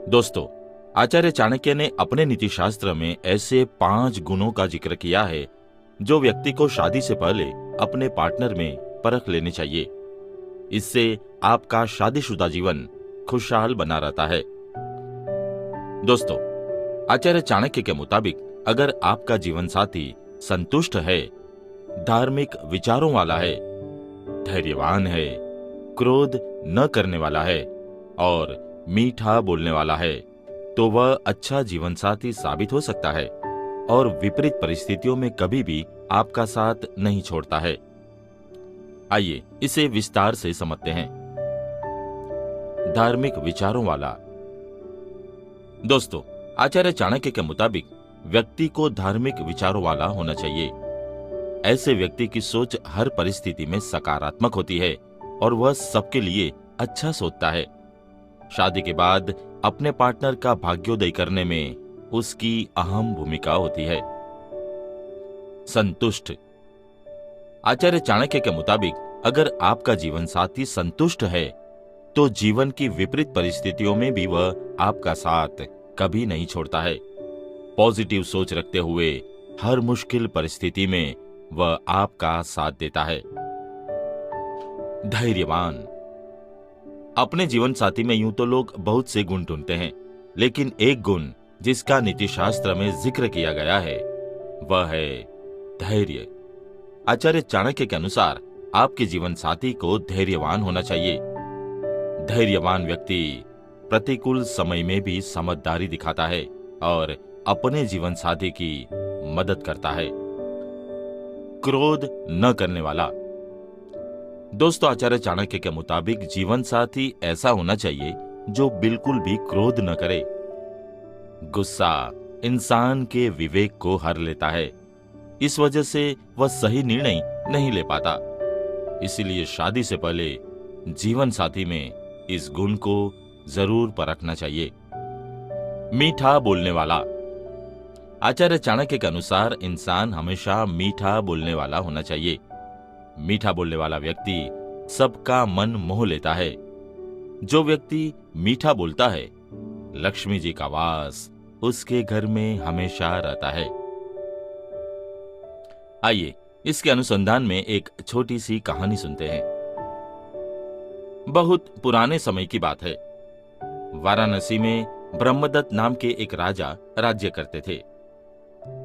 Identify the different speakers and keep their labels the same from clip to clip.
Speaker 1: दोस्तों, आचार्य चाणक्य ने अपने नीति शास्त्र में ऐसे 5 गुणों का जिक्र किया है जो व्यक्ति को शादी से पहले अपने पार्टनर में परख लेने चाहिए। इससे आपका शादीशुदा जीवन खुशहाल बना रहता है। दोस्तों, आचार्य चाणक्य के मुताबिक अगर आपका जीवन साथी संतुष्ट है, धार्मिक विचारों वाला है, धैर्यवान है, क्रोध न करने वाला है और मीठा बोलने वाला है, तो वह अच्छा जीवन साथी साबित हो सकता है और विपरीत परिस्थितियों में कभी भी आपका साथ नहीं छोड़ता है। आइए इसे विस्तार से समझते हैं। धार्मिक विचारों वाला। दोस्तों, आचार्य चाणक्य के मुताबिक व्यक्ति को धार्मिक विचारों वाला होना चाहिए। ऐसे व्यक्ति की सोच हर परिस्थिति में सकारात्मक होती है और वह सबके लिए अच्छा सोचता है। शादी के बाद अपने पार्टनर का भाग्योदय करने में उसकी अहम भूमिका होती है। संतुष्ट। आचार्य चाणक्य के मुताबिक अगर आपका जीवन साथी संतुष्ट है तो जीवन की विपरीत परिस्थितियों में भी वह आपका साथ कभी नहीं छोड़ता है। पॉजिटिव सोच रखते हुए हर मुश्किल परिस्थिति में वह आपका साथ देता है। धैर्यवान। अपने जीवन साथी में यूं तो लोग बहुत से गुण ढूंढते हैं, लेकिन एक गुण जिसका नीति शास्त्र में जिक्र किया गया है वह है धैर्य। आचार्य चाणक्य के अनुसार आपके जीवन साथी को धैर्यवान होना चाहिए। धैर्यवान व्यक्ति प्रतिकूल समय में भी समझदारी दिखाता है और अपने जीवन साथी की मदद करता है। क्रोध न करने वाला। दोस्तों, आचार्य चाणक्य के मुताबिक जीवन साथी ऐसा होना चाहिए जो बिल्कुल भी क्रोध न करे। गुस्सा इंसान के विवेक को हर लेता है, इस वजह से वह सही निर्णय नहीं ले पाता। इसीलिए शादी से पहले जीवन साथी में इस गुण को जरूर परखना चाहिए। मीठा बोलने वाला। आचार्य चाणक्य के अनुसार इंसान हमेशा मीठा बोलने वाला होना चाहिए। मीठा बोलने वाला व्यक्ति सबका मन मोह लेता है। जो व्यक्ति मीठा बोलता है, लक्ष्मी जी का वास उसके घर में हमेशा रहता है। आइए इसके अनुसंधान में एक छोटी सी कहानी सुनते हैं। बहुत पुराने समय की बात है। वाराणसी में ब्रह्मदत्त नाम के एक राजा राज्य करते थे।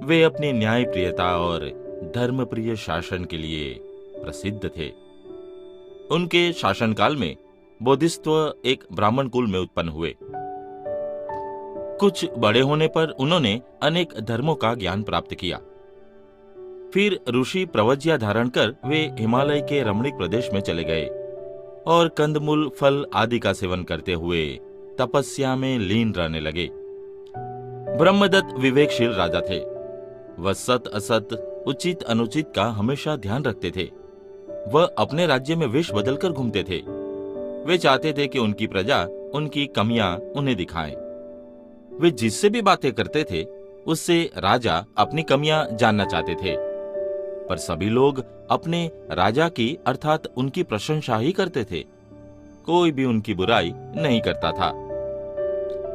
Speaker 1: वे अपनी न्यायप्रियता और धर्मप्रिय शासन के लिए प्रसिद्ध थे। उनके शासनकाल में बोधिसत्व एक ब्राह्मण कुल में उत्पन्न हुए। कुछ बड़े होने पर उन्होंने अनेक धर्मों का ज्ञान प्राप्त किया। फिर ऋषि प्रवज्या धारण कर वे हिमालय के रमणीक प्रदेश में चले गए और कंदमूल, फल आदि का सेवन करते हुए तपस्या में लीन रहने लगे। ब्रह्मदत्त विवेकशील राजा थे। वह सत असत, उचित अनुचित का हमेशा ध्यान रखते थे। वह अपने राज्य में वेश बदलकर घूमते थे। वे चाहते थे कि उनकी प्रजा उनकी कमियां उन्हें दिखाएं। वे जिससे भी बातें करते थे उससे राजा अपनी कमियां जानना चाहते थे, पर सभी लोग अपने राजा की अर्थात उनकी प्रशंसा ही करते थे। कोई भी उनकी बुराई नहीं करता था।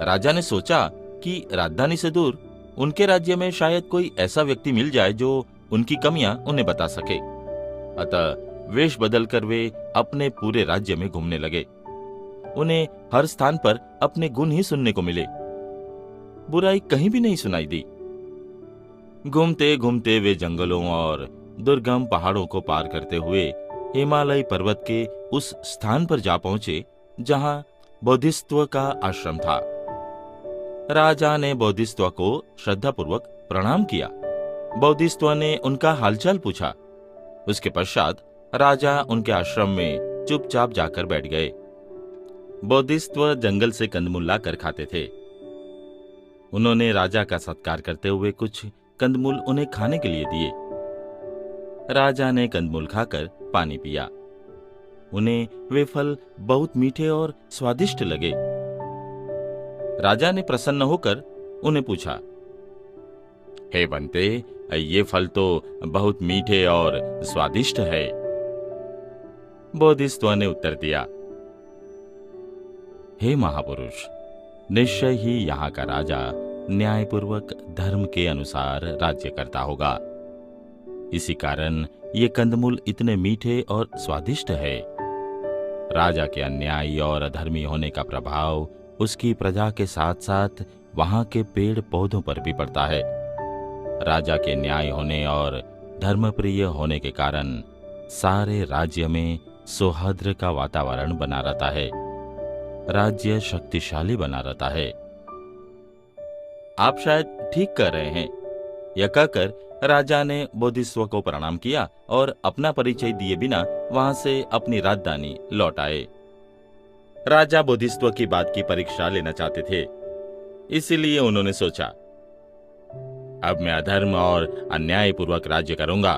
Speaker 1: राजा ने सोचा कि राजधानी से दूर उनके राज्य में शायद कोई ऐसा व्यक्ति मिल जाए जो उनकी कमियां उन्हें बता सके। अतः वेश बदलकर वे अपने पूरे राज्य में घूमने लगे। उन्हें हर स्थान पर अपने गुण ही सुनने को मिले, बुराई कहीं भी नहीं सुनाई दी। घूमते घूमते वे जंगलों और दुर्गम पहाड़ों को पार करते हुए हिमालय पर्वत के उस स्थान पर जा पहुंचे जहां बोधिसत्व का आश्रम था। राजा ने बोधिसत्व को श्रद्धापूर्वक प्रणाम किया। बोधिसत्व ने उनका हालचाल पूछा। उसके पश्चात राजा उनके आश्रम में चुपचाप जाकर बैठ गए। बोधिसत्व जंगल से कंदमूल लाकर खाते थे। उन्होंने राजा का सत्कार करते हुए कुछ कंदमूल उन्हें खाने के लिए दिए। राजा ने कंदमूल खाकर पानी पिया। उन्हें वे फल बहुत मीठे और स्वादिष्ट लगे। राजा ने प्रसन्न होकर उन्हें पूछा, हे बंते, ये फल तो बहुत मीठे और स्वादिष्ट है। बोधिसत्व ने उत्तर दिया, हे महापुरुष, निश्चय ही यहाँ का राजा न्यायपूर्वक धर्म के अनुसार राज्य करता होगा। इसी कारण ये कंदमूल इतने मीठे और स्वादिष्ट है। राजा के अन्यायी और अधर्मी होने का प्रभाव उसकी प्रजा के साथ साथ वहां के पेड़ पौधों पर भी पड़ता है। राजा के न्याय होने और धर्मप्रिय होने के कारण सारे राज्य में सौहार्द का वातावरण बना रहता है। राज्य शक्तिशाली बना रहता है। आप शायद ठीक कर रहे हैं। यह कहकर राजा ने बोधिसत्व को प्रणाम किया और अपना परिचय दिए बिना वहां से अपनी राजधानी लौट आए। राजा बोधिसत्व की बात की परीक्षा लेना चाहते थे, इसीलिए उन्होंने सोचा, अब मैं अधर्म और अन्यायपूर्वक राज्य करूंगा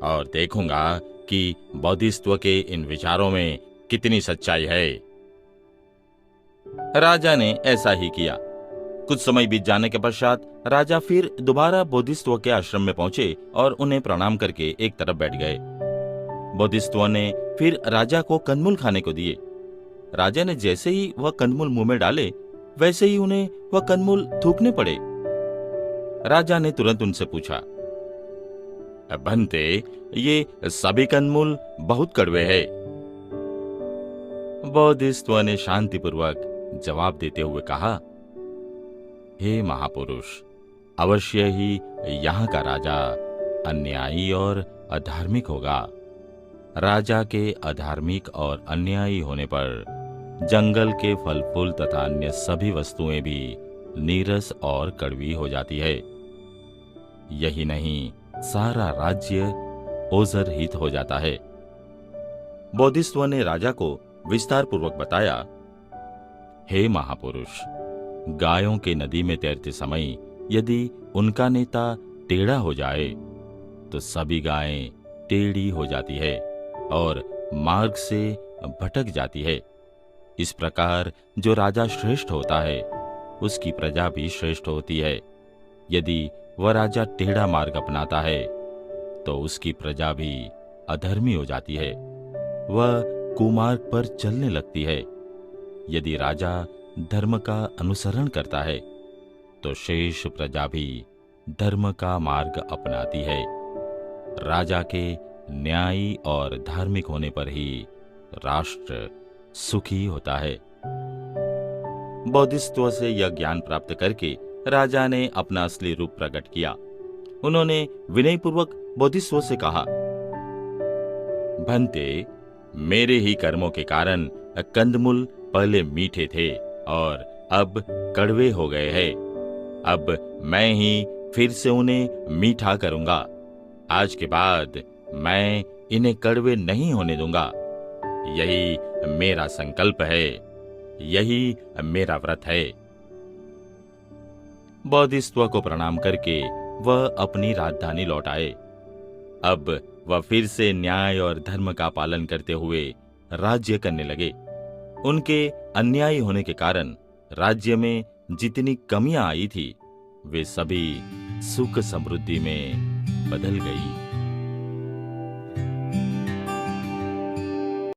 Speaker 1: और देखूंगा कि बोधिसत्व के इन विचारों में कितनी सच्चाई है। राजा ने ऐसा ही किया। कुछ समय बीत जाने के पश्चात राजा फिर दोबारा बोधिसत्व के आश्रम में पहुंचे और उन्हें प्रणाम करके एक तरफ बैठ गए। बोधिसत्व ने फिर राजा को कंदमूल खाने को दिए। राजा ने जैसे ही वह कंदमूल मुंह में डाले, वैसे ही उन्हें वह कंदमूल थूकने पड़े। राजा ने तुरंत उनसे पूछा, भंते, ये सभी कंदमूल बहुत कड़वे हैं। बोधिसत्व ने शांतिपूर्वक जवाब देते हुए कहा, हे महापुरुष, अवश्य ही यहाँ का राजा अन्यायी और अधार्मिक होगा। राजा के अधार्मिक और अन्यायी होने पर जंगल के फल फूल तथा अन्य सभी वस्तुएं भी नीरस और कड़वी हो जाती है। यही नहीं, सारा राज्य ओझर हित हो जाता है। बोधिसत्व ने राजा को विस्तार पूर्वक बताया, हे महापुरुष, गायों के नदी में तैरते समय यदि उनका नेता टेढ़ा हो जाए तो सभी गायें टेढ़ी हो जाती है और मार्ग से भटक जाती है। इस प्रकार जो राजा श्रेष्ठ होता है, उसकी प्रजा भी श्रेष्ठ होती है। यदि वह राजा टेढ़ा मार्ग अपनाता है तो उसकी प्रजा भी अधर्मी हो जाती है, वह कुमार्ग पर चलने लगती है। यदि राजा धर्म का अनुसरण करता है तो शेष प्रजा भी धर्म का मार्ग अपनाती है। राजा के न्यायी और धार्मिक होने पर ही राष्ट्र सुखी होता है। बोधिसत्व से यह ज्ञान प्राप्त करके राजा ने अपना असली रूप प्रकट किया। उन्होंने विनयपूर्वक बोधिसत्व से कहा, भंते, मेरे ही कर्मों के कारण कंदमूल पहले मीठे थे और अब कड़वे हो गए हैं। अब मैं ही फिर से उन्हें मीठा करूंगा। आज के बाद मैं इन्हें कड़वे नहीं होने दूंगा। यही मेरा संकल्प है, यही मेरा व्रत है। बोधिसत्व को प्रणाम करके वह अपनी राजधानी लौट आए। अब वह फिर से न्याय और धर्म का पालन करते हुए राज्य करने लगे। उनके अन्यायी होने के कारण राज्य में जितनी कमियां आई थी, वे सभी सुख समृद्धि में बदल गई।